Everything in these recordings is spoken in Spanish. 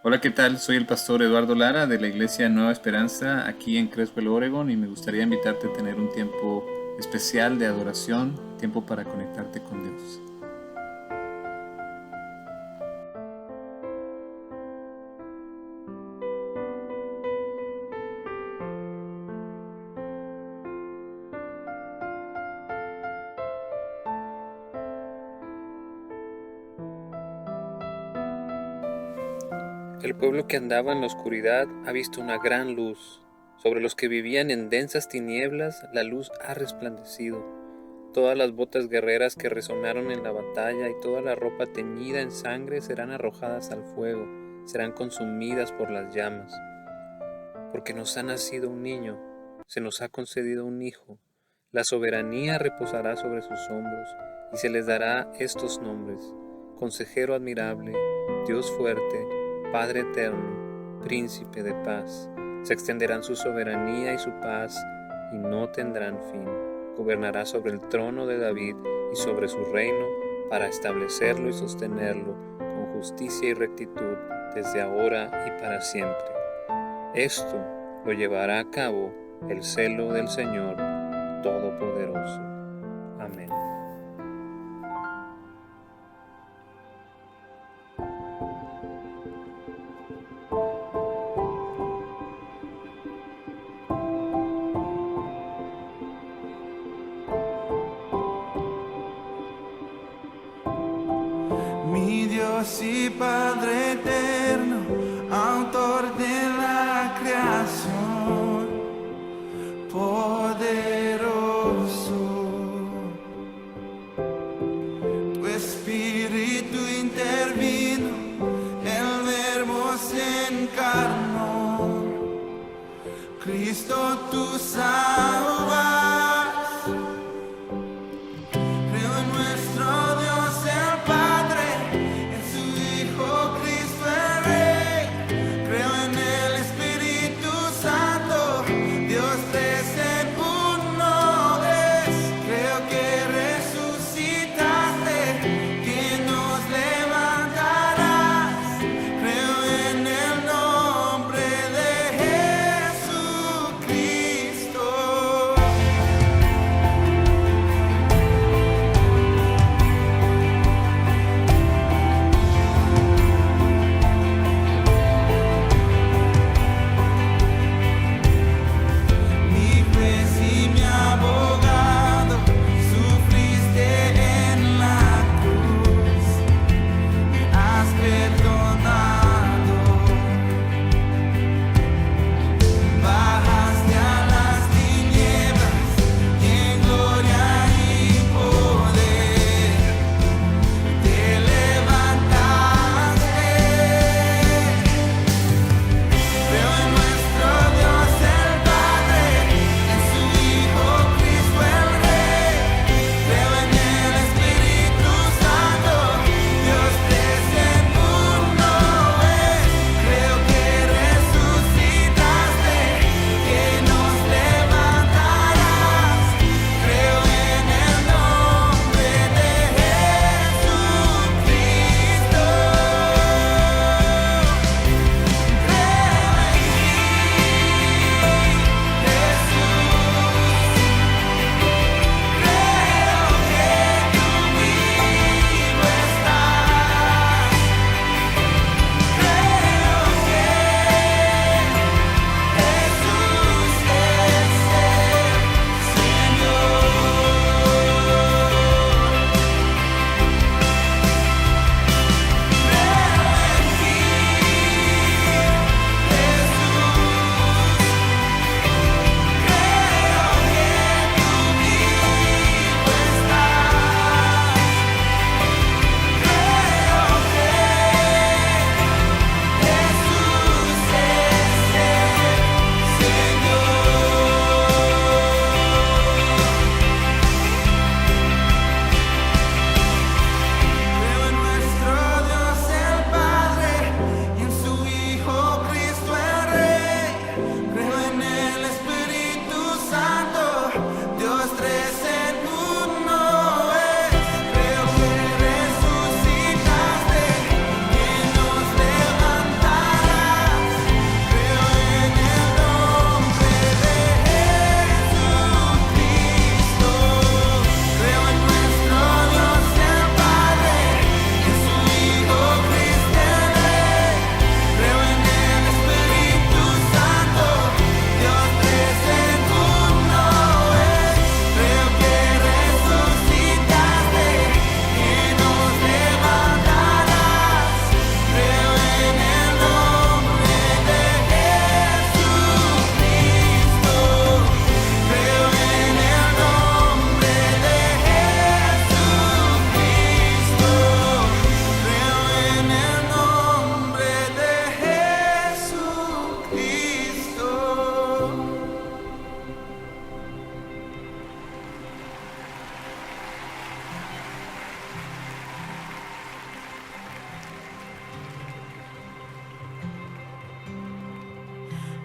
Hola, ¿qué tal? Soy el pastor Eduardo Lara de la Iglesia Nueva Esperanza aquí en Creswell, Oregon, y me gustaría invitarte a tener un tiempo especial de adoración, tiempo para conectarte con Dios. El pueblo que andaba en la oscuridad ha visto una gran luz. Sobre los que vivían en densas tinieblas, la luz ha resplandecido. Todas las botas guerreras que resonaron en la batalla y toda la ropa teñida en sangre serán arrojadas al fuego, serán consumidas por las llamas. Porque nos ha nacido un niño, se nos ha concedido un hijo. La soberanía reposará sobre sus hombros y se les dará estos nombres: Consejero admirable, Dios fuerte, Padre eterno, Príncipe de paz. Se extenderán su soberanía y su paz y no tendrán fin. Gobernará sobre el trono de David y sobre su reino para establecerlo y sostenerlo con justicia y rectitud desde ahora y para siempre. Esto lo llevará a cabo el celo del Señor Todopoderoso. Amén. Mi Dios y Padre eterno, autor de la creación, poderoso, tu espíritu intervino, el verbo se encarnó, Cristo tú salvas. Creo en nuestro Dios el Padre, en su Hijo Cristo el Rey. Creo en el Espíritu Santo, Dios tres en uno es. Creo que resucitaste, que nos levantarás. Creo en el nombre de Jesucristo.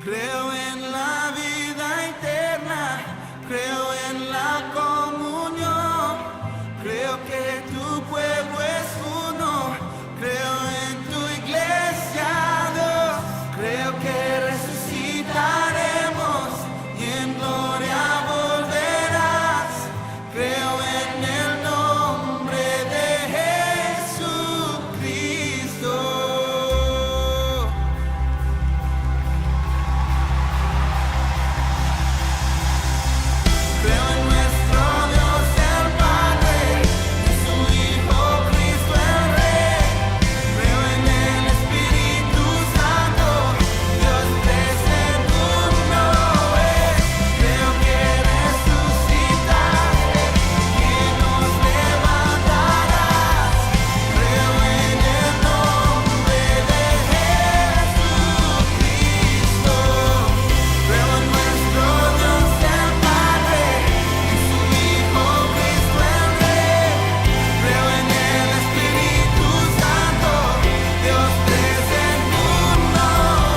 Creo en la vida eterna, creo en la comunión, creo que tu pueblo es uno, creo en tu iglesia, Dios, creo que resucitaremos y en gloria volverás, creo en el nombre de Jesucristo. Creo en nuestro Dios el Padre, en su Hijo Cristo el Rey. Creo en el Espíritu Santo, Dios tres en uno es. Creo que resucitaste, que nos levantarás. Creo en el nombre de Jesucristo. Creo en nuestro Dios el Padre, en su Hijo Cristo el Rey. Creo en el Espíritu Santo, Dios tres en uno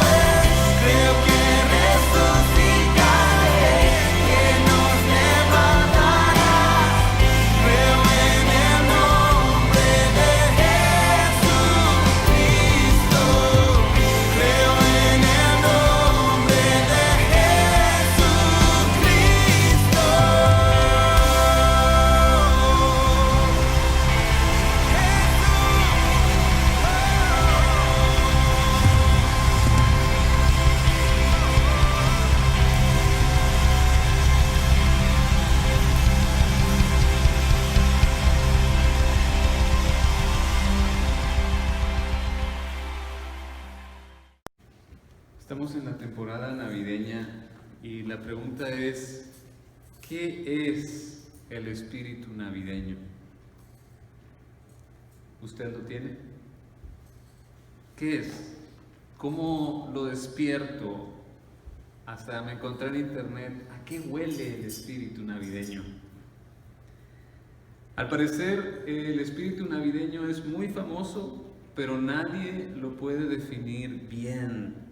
es. Creo que resucitaste, que nos levantarás. Creo en el nombre de Jesucristo. Creo en el nombre de Estamos en la temporada navideña y la pregunta es, ¿qué es el espíritu navideño? ¿Usted lo tiene? ¿Qué es? ¿Cómo lo despierto? Hasta me encontré en internet, ¿a qué huele el espíritu navideño? Al parecer, el espíritu navideño es muy famoso, pero nadie lo puede definir bien.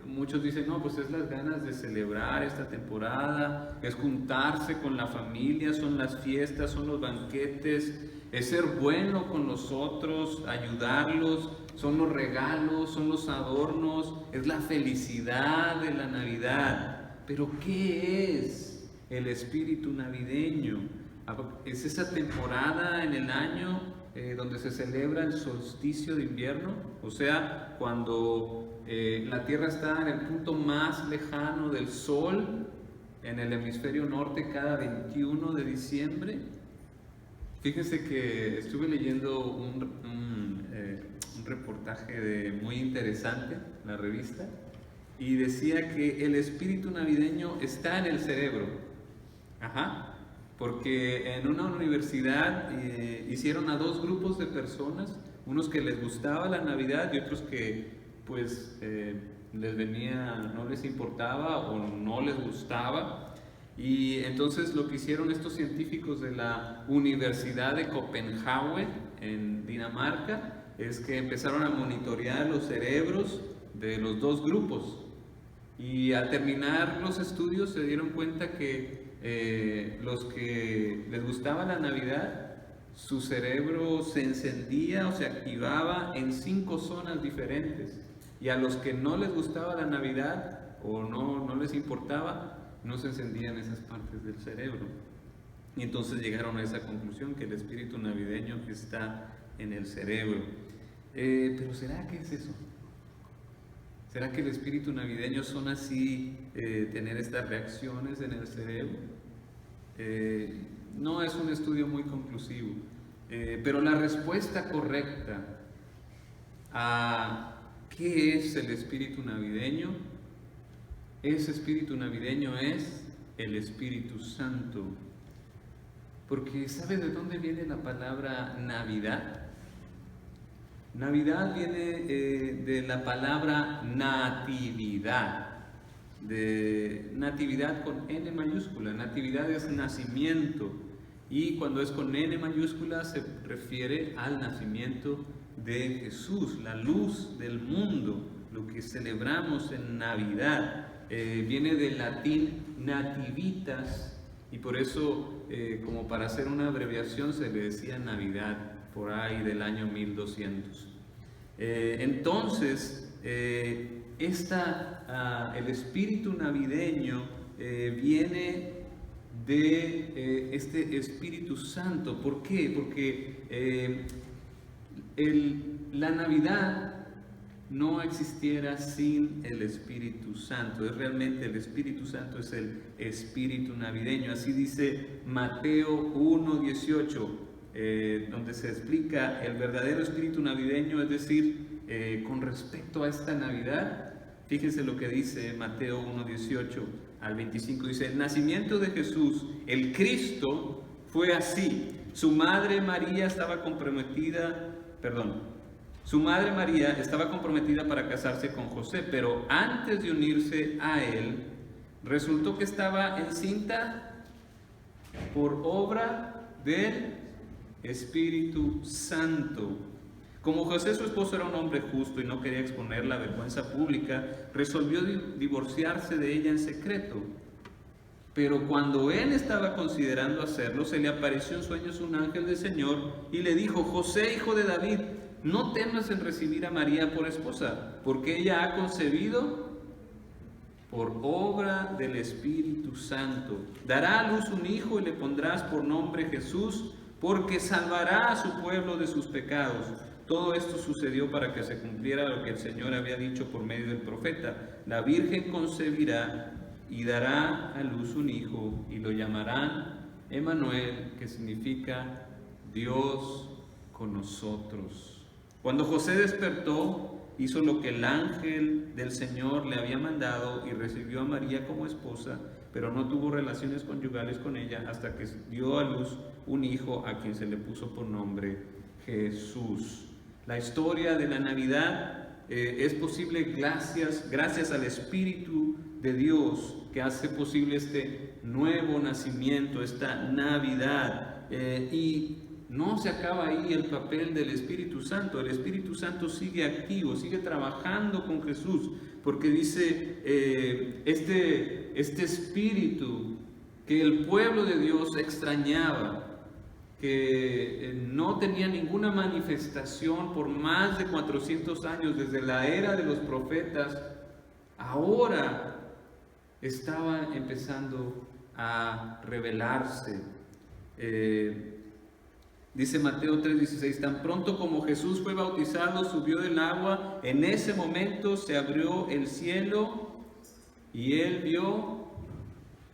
Muchos dicen, no, pues es las ganas de celebrar esta temporada, es juntarse con la familia, son las fiestas, son los banquetes, es ser bueno con los otros, ayudarlos, son los regalos, son los adornos, es la felicidad de la Navidad. Pero ¿qué es el espíritu navideño? ¿Es esa temporada en el año donde se celebra el solsticio de invierno? O sea, cuando la Tierra está en el punto más lejano del Sol, en el hemisferio norte, cada 21 de diciembre. Fíjense que estuve leyendo un reportaje muy interesante, la revista, y decía que el espíritu navideño está en el cerebro. Ajá. Porque en una universidad hicieron a dos grupos de personas, unos que les gustaba la Navidad y otros que pues no les importaba o no les gustaba. Y entonces lo que hicieron estos científicos de la Universidad de Copenhague en Dinamarca es que empezaron a monitorear los cerebros de los dos grupos. Y al terminar los estudios se dieron cuenta que los que les gustaba la Navidad, su cerebro se encendía o se activaba en 5 zonas diferentes, y a los que no les gustaba la Navidad o no les importaba, no se encendían esas partes del cerebro. Y entonces llegaron a esa conclusión, que el espíritu navideño está en el cerebro. Pero ¿será que es eso? ¿Será que el espíritu navideño son así, tener estas reacciones en el cerebro? No es un estudio muy conclusivo, pero la respuesta correcta a ¿qué es el espíritu navideño? Ese espíritu navideño es el Espíritu Santo. Porque ¿sabe de dónde viene la palabra Navidad? Navidad viene de la palabra natividad, de natividad con N mayúscula. Natividad es nacimiento, y cuando es con N mayúscula se refiere al nacimiento de Jesús, la luz del mundo. lo que celebramos en Navidad. Viene del latín nativitas, y por eso, como para hacer una abreviación, se le decía Navidad, por ahí del año 1200. Entonces, el espíritu navideño viene de este Espíritu Santo. ¿Por qué? Porque la Navidad no existiera sin el Espíritu Santo. Es realmente el Espíritu Santo, es el espíritu navideño. Así dice Mateo 1:18, donde se explica el verdadero espíritu navideño, es decir, con respecto a esta Navidad. Fíjense lo que dice Mateo 1:18 al 25. Dice: el nacimiento de Jesús, el Cristo, fue así. Su madre María estaba comprometida para casarse con José, pero antes de unirse a él, resultó que estaba encinta por obra del Espíritu Santo. Como José, su esposo, era un hombre justo y no quería exponer la vergüenza pública, resolvió divorciarse de ella en secreto. Pero cuando él estaba considerando hacerlo, se le apareció en sueños un ángel del Señor y le dijo: José, hijo de David, no temas en recibir a María por esposa, porque ella ha concebido por obra del Espíritu Santo. Dará a luz un hijo y le pondrás por nombre Jesús, porque salvará a su pueblo de sus pecados. Todo esto sucedió para que se cumpliera lo que el Señor había dicho por medio del profeta: la Virgen concebirá y dará a luz un hijo, y lo llamarán Emmanuel, que significa Dios con nosotros. Cuando José despertó, hizo lo que el ángel del Señor le había mandado y recibió a María como esposa, pero no tuvo relaciones conyugales con ella hasta que dio a luz un hijo, a quien se le puso por nombre Jesús. La historia de la Navidad es posible gracias al Espíritu de Dios, que hace posible este nuevo nacimiento, esta Navidad. Y no se acaba ahí el papel del Espíritu Santo. El Espíritu Santo sigue activo, sigue trabajando con Jesús, porque dice este Espíritu que el pueblo de Dios extrañaba, que no tenía ninguna manifestación por más de 400 años, desde la era de los profetas, ahora estaba empezando a revelarse. Dice Mateo 3:16: tan pronto como Jesús fue bautizado, subió del agua, en ese momento se abrió el cielo y él vio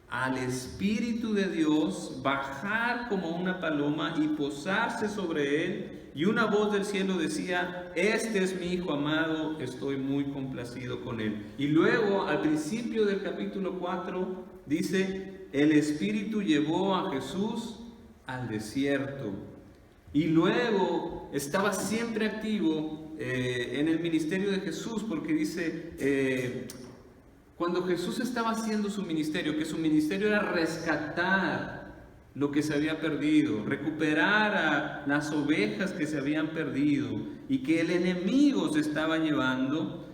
al Espíritu de Dios bajar como una paloma y posarse sobre él, y una voz del cielo decía: este es mi Hijo amado, estoy muy complacido con él. Y luego, al principio del capítulo 4, dice: el Espíritu llevó a Jesús al desierto. Y luego estaba siempre activo en el ministerio de Jesús, porque dice, cuando Jesús estaba haciendo su ministerio, que su ministerio era rescatar lo que se había perdido, recuperar a las ovejas que se habían perdido y que el enemigo se estaba llevando,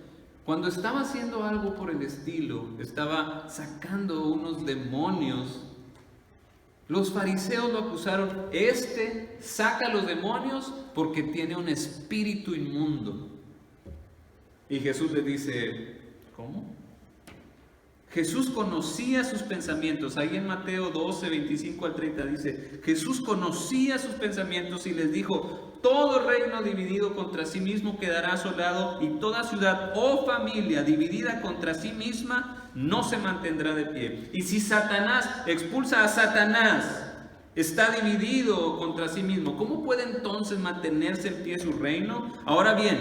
cuando estaba haciendo algo por el estilo, estaba sacando unos demonios, los fariseos lo acusaron: este saca los demonios porque tiene un espíritu inmundo. Y Jesús les dice: ¿cómo? Jesús conocía sus pensamientos. Ahí en Mateo 12, 25 al 30 dice: Jesús conocía sus pensamientos y les dijo: todo reino dividido contra sí mismo quedará asolado, y toda ciudad o familia dividida contra sí misma no se mantendrá de pie. Y si Satanás expulsa a Satanás, está dividido contra sí mismo, ¿cómo puede entonces mantenerse en pie su reino? Ahora bien,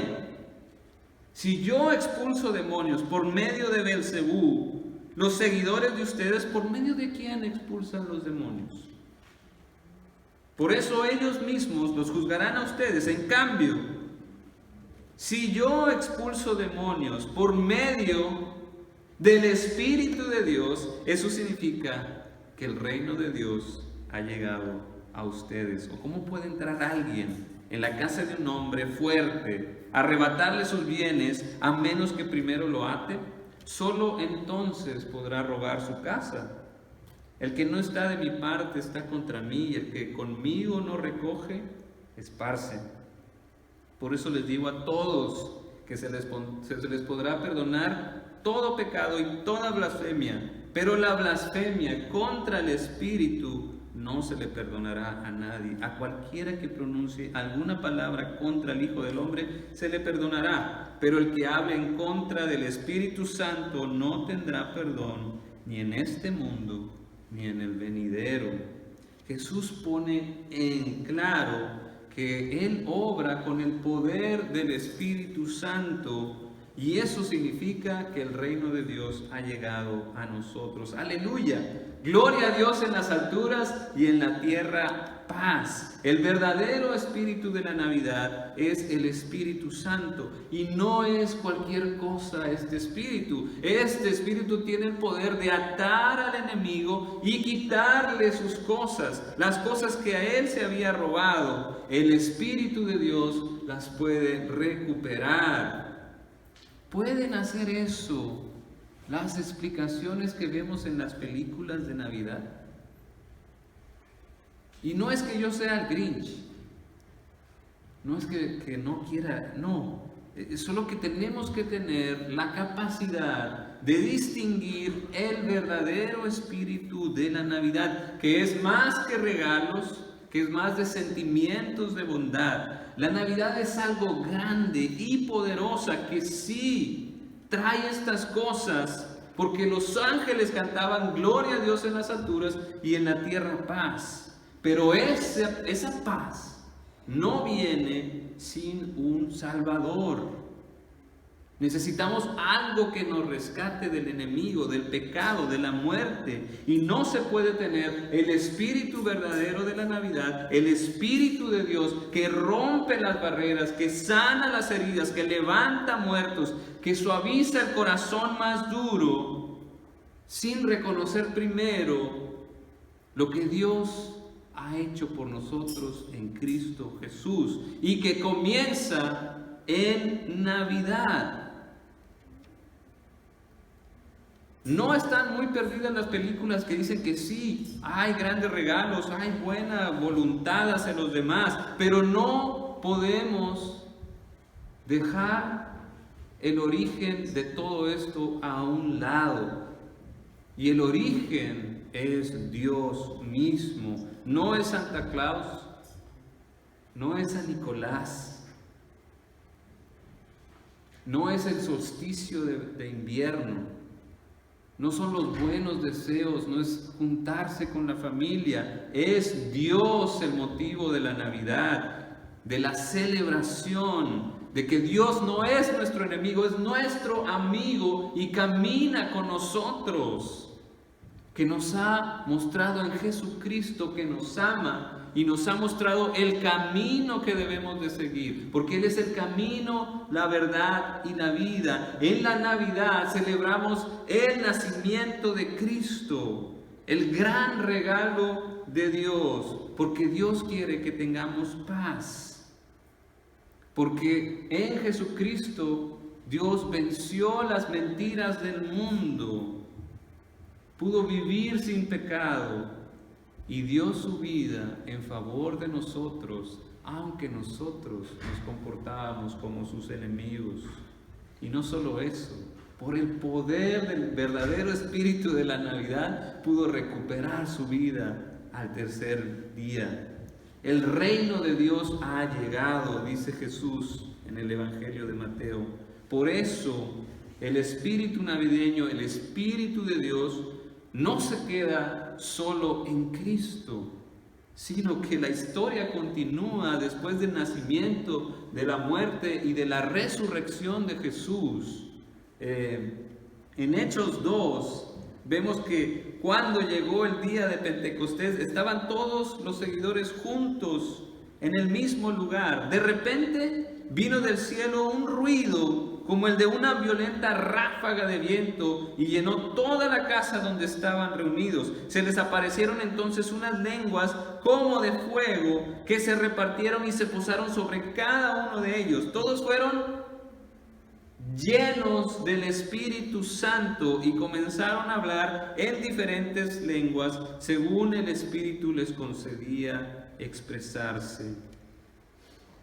si yo expulso demonios por medio de Belcebú, los seguidores de ustedes, ¿por medio de quién expulsan los demonios? Por eso ellos mismos los juzgarán a ustedes. En cambio, si yo expulso demonios por medio del Espíritu de Dios, eso significa que el reino de Dios ha llegado a ustedes. ¿O cómo puede entrar alguien en la casa de un hombre fuerte, arrebatarle sus bienes a menos que primero lo ate? Solo entonces podrá robar su casa. El que no está de mi parte está contra mí, y el que conmigo no recoge, esparce. Por eso les digo a todos que se les podrá perdonar todo pecado y toda blasfemia, pero la blasfemia contra el Espíritu no se le perdonará a nadie. A cualquiera que pronuncie alguna palabra contra el Hijo del Hombre se le perdonará, pero el que hable en contra del Espíritu Santo no tendrá perdón ni en este mundo ni en el venidero. Jesús pone en claro que Él obra con el poder del Espíritu Santo, y eso significa que el reino de Dios ha llegado a nosotros. ¡Aleluya! Gloria a Dios en las alturas y en la tierra paz. El verdadero espíritu de la Navidad es el Espíritu Santo, y no es cualquier cosa este espíritu. Este espíritu tiene el poder de atar al enemigo y quitarle sus cosas, las cosas que a él se había robado. El Espíritu de Dios las puede recuperar. ¿Pueden hacer eso las explicaciones que vemos en las películas de Navidad? Y no es que yo sea el Grinch, no es que no quiera, no, es solo que tenemos que tener la capacidad de distinguir el verdadero espíritu de la Navidad, que es más que regalos, que es más de sentimientos de bondad. La Navidad es algo grande y poderosa que sí trae estas cosas, porque los ángeles cantaban gloria a Dios en las alturas y en la tierra paz. Pero esa paz no viene sin un Salvador. Necesitamos algo que nos rescate del enemigo, del pecado, de la muerte. Y no se puede tener el espíritu verdadero de la Navidad, el Espíritu de Dios que rompe las barreras, que sana las heridas, que levanta muertos, que suaviza el corazón más duro, sin reconocer primero lo que Dios ha hecho por nosotros en Cristo Jesús, y que comienza en Navidad. No están muy perdidas las películas que dicen que sí, hay grandes regalos, hay buena voluntad hacia los demás, pero no podemos dejar el origen de todo esto a un lado. Y el origen es Dios mismo. No es Santa Claus, no es San Nicolás, no es el solsticio de invierno. No son los buenos deseos, no es juntarse con la familia. Es Dios el motivo de la Navidad, de la celebración, de que Dios no es nuestro enemigo, es nuestro amigo y camina con nosotros, que nos ha mostrado en Jesucristo que nos ama y nos ha mostrado el camino que debemos de seguir, porque Él es el camino, la verdad y la vida. En la Navidad celebramos el nacimiento de Cristo, el gran regalo de Dios, porque Dios quiere que tengamos paz, porque en Jesucristo Dios venció las mentiras del mundo, pudo vivir sin pecado y dio su vida en favor de nosotros, aunque nosotros nos comportábamos como sus enemigos. Y no solo eso, por el poder del verdadero espíritu de la Navidad, pudo recuperar su vida al tercer día. El reino de Dios ha llegado, dice Jesús en el Evangelio de Mateo. Por eso, el espíritu navideño, el espíritu de Dios, no se queda solo en Cristo, sino que la historia continúa después del nacimiento, de la muerte y de la resurrección de Jesús. En Hechos 2 vemos que cuando llegó el día de Pentecostés estaban todos los seguidores juntos en el mismo lugar. De repente vino del cielo un ruido como el de una violenta ráfaga de viento, y llenó toda la casa donde estaban reunidos. Se les aparecieron entonces unas lenguas como de fuego, que se repartieron y se posaron sobre cada uno de ellos. Todos fueron llenos del Espíritu Santo y comenzaron a hablar en diferentes lenguas, según el Espíritu les concedía expresarse.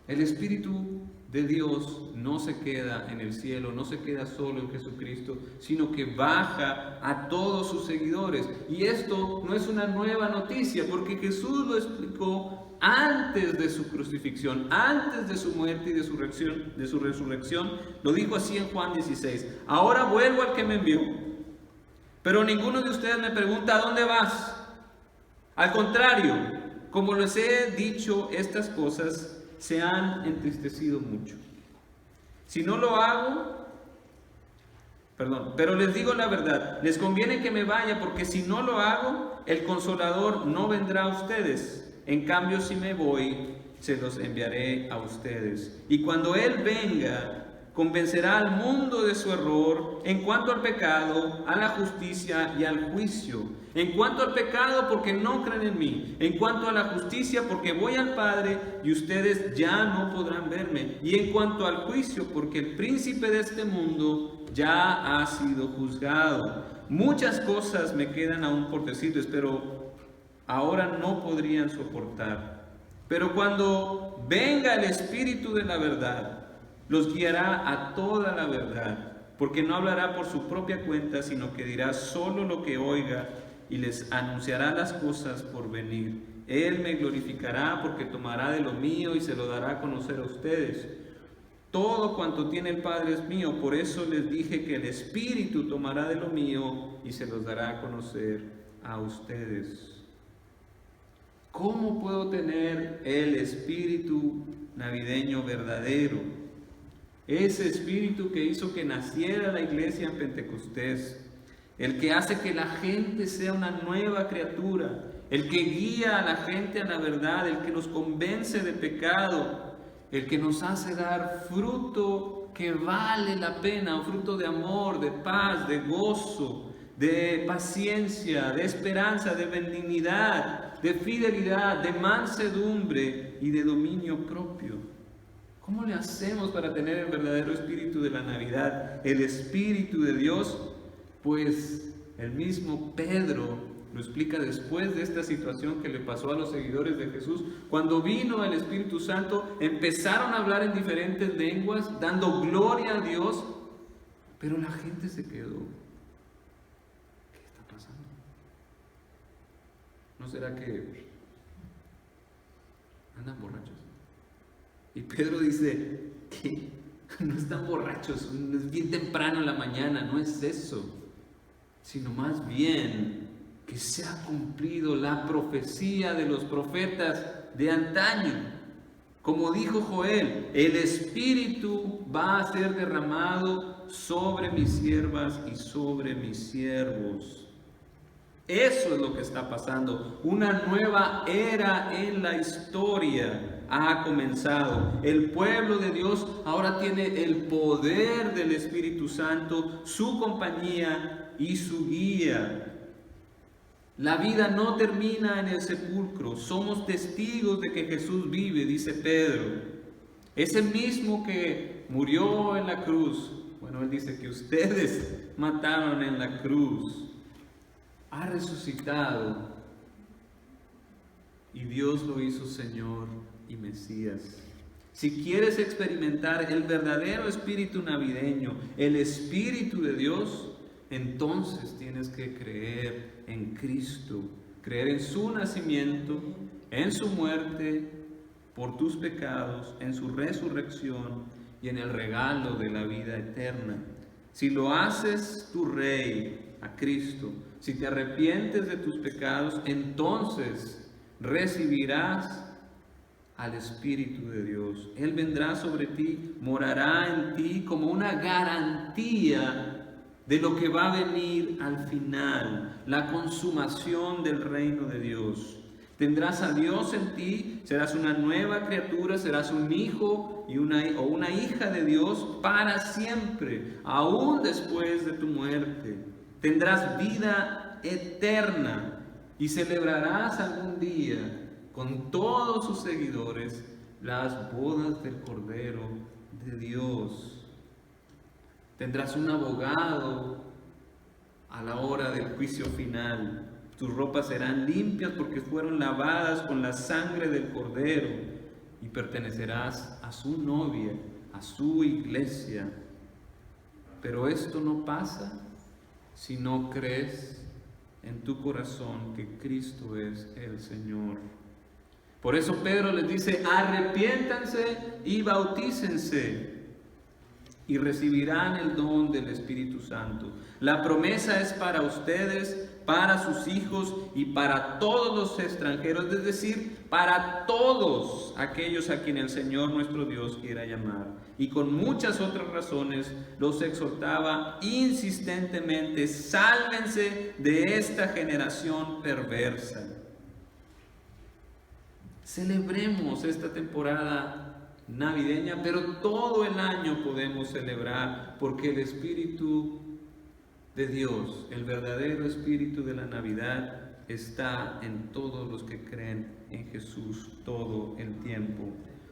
El Espíritu de Dios no se queda en el cielo, no se queda solo en Jesucristo, sino que baja a todos sus seguidores. Y esto no es una nueva noticia, porque Jesús lo explicó antes de su crucifixión, antes de su muerte y de su resurrección. Lo dijo así en Juan 16: ahora vuelvo al que me envió, pero ninguno de ustedes me pregunta ¿a dónde vas? Al contrario, como les he dicho estas cosas, se han entristecido mucho. Si no lo hago, pero les digo la verdad, les conviene que me vaya, porque si no lo hago, el Consolador no vendrá a ustedes. En cambio, si me voy, se los enviaré a ustedes. Y cuando Él venga, convencerá al mundo de su error en cuanto al pecado, a la justicia y al juicio. En cuanto al pecado, porque no creen en mí. En cuanto a la justicia, porque voy al Padre y ustedes ya no podrán verme. Y en cuanto al juicio, porque el príncipe de este mundo ya ha sido juzgado. Muchas cosas me quedan aún por decirles, pero ahora no podrían soportar. Pero cuando venga el Espíritu de la verdad, los guiará a toda la verdad, porque no hablará por su propia cuenta, sino que dirá solo lo que oiga y les anunciará las cosas por venir. Él me glorificará, porque tomará de lo mío y se lo dará a conocer a ustedes. Todo cuanto tiene el Padre es mío, por eso les dije que el Espíritu tomará de lo mío y se los dará a conocer a ustedes. ¿Cómo puedo tener el espíritu navideño verdadero? Ese espíritu que hizo que naciera la iglesia en Pentecostés, el que hace que la gente sea una nueva criatura, el que guía a la gente a la verdad, el que nos convence de pecado, el que nos hace dar fruto que vale la pena, un fruto de amor, de paz, de gozo, de paciencia, de esperanza, de benignidad, de fidelidad, de mansedumbre y de dominio propio. ¿Cómo le hacemos para tener el verdadero espíritu de la Navidad, el Espíritu de Dios? Pues el mismo Pedro lo explica después de esta situación que le pasó a los seguidores de Jesús. Cuando vino el Espíritu Santo, empezaron a hablar en diferentes lenguas, dando gloria a Dios, pero la gente se quedó. ¿Qué está pasando? ¿No será que andan borrachos? Y Pedro dice, ¿qué? No están borrachos, es bien temprano en la mañana, no es eso, sino más bien que se ha cumplido la profecía de los profetas de antaño. Como dijo Joel, el Espíritu va a ser derramado sobre mis siervas y sobre mis siervos. Eso es lo que está pasando. Una nueva era en la historia ha comenzado. El pueblo de Dios ahora tiene el poder del Espíritu Santo, su compañía y su guía. La vida no termina en el sepulcro. Somos testigos de que Jesús vive, dice Pedro. Ese mismo que murió en la cruz, bueno, él dice que ustedes mataron en la cruz, ha resucitado y Dios lo hizo Señor y Mesías. Si quieres experimentar el verdadero espíritu navideño, el Espíritu de Dios, entonces tienes que creer en Cristo, creer en su nacimiento, en su muerte por tus pecados, en su resurrección y en el regalo de la vida eterna. Si lo haces tu Rey, a Cristo, si te arrepientes de tus pecados, entonces recibirás al Espíritu de Dios. Él vendrá sobre ti, morará en ti como una garantía de lo que va a venir al final, la consumación del reino de Dios. Tendrás a Dios en ti, serás una nueva criatura, serás un hijo o una hija de Dios para siempre, aún después de tu muerte. Tendrás vida eterna y celebrarás algún día con todos sus seguidores las bodas del Cordero de Dios. Tendrás un abogado a la hora del juicio final. Tus ropas serán limpias porque fueron lavadas con la sangre del Cordero, y pertenecerás a su novia, a su iglesia. Pero esto no pasa si no crees en tu corazón que Cristo es el Señor. Por eso Pedro les dice: arrepiéntanse y bautícense, y recibirán el don del Espíritu Santo. La promesa es para ustedes, para sus hijos y para todos los extranjeros, es decir, para todos aquellos a quien el Señor nuestro Dios quiera llamar. Y con muchas otras razones los exhortaba insistentemente: sálvense de esta generación perversa. Celebremos esta temporada navideña, pero todo el año podemos celebrar, porque el Espíritu de Dios, el verdadero espíritu de la Navidad, está en todos los que creen en Jesús todo el tiempo.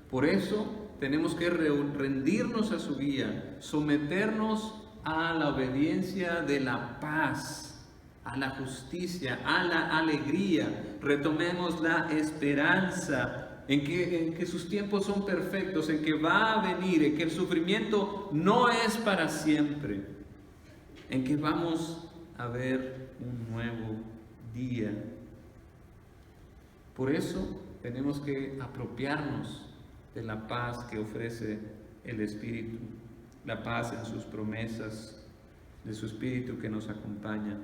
Por eso tenemos que rendirnos a su guía, someternos a la obediencia de la paz, a la justicia, a la alegría. Retomemos la esperanza en que sus tiempos son perfectos, en que va a venir, en que el sufrimiento no es para siempre, en que vamos a ver un nuevo día. Por eso tenemos que apropiarnos de la paz que ofrece el Espíritu, la paz en sus promesas, de su Espíritu que nos acompaña.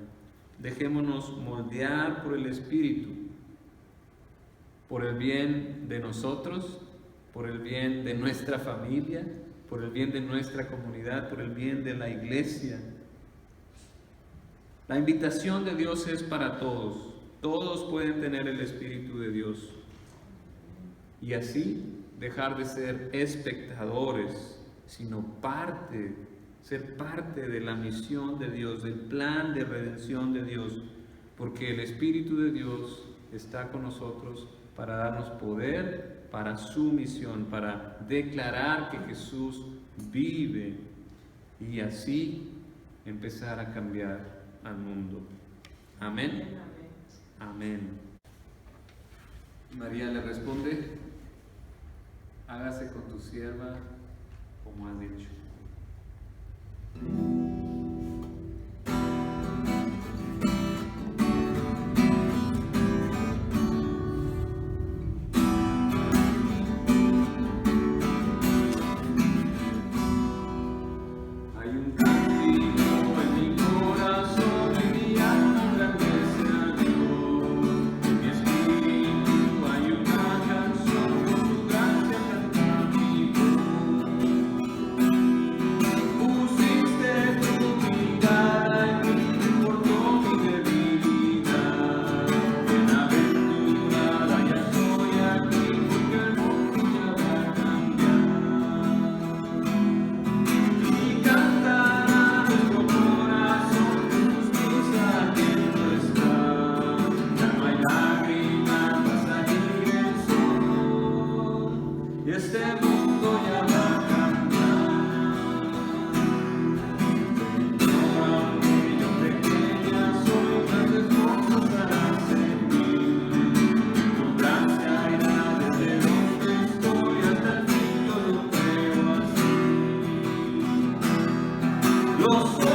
Dejémonos moldear por el Espíritu, por el bien de nosotros, por el bien de nuestra familia, por el bien de nuestra comunidad, por el bien de la iglesia. La invitación de Dios es para todos. Todos pueden tener el Espíritu de Dios. Y así dejar de ser espectadores, sino ser parte de la misión de Dios, del plan de redención de Dios. Porque el Espíritu de Dios está con nosotros para darnos poder para su misión, para declarar que Jesús vive y así empezar a cambiar al mundo. Amén. Amén. María le responde: hágase con tu sierva como has dicho. Los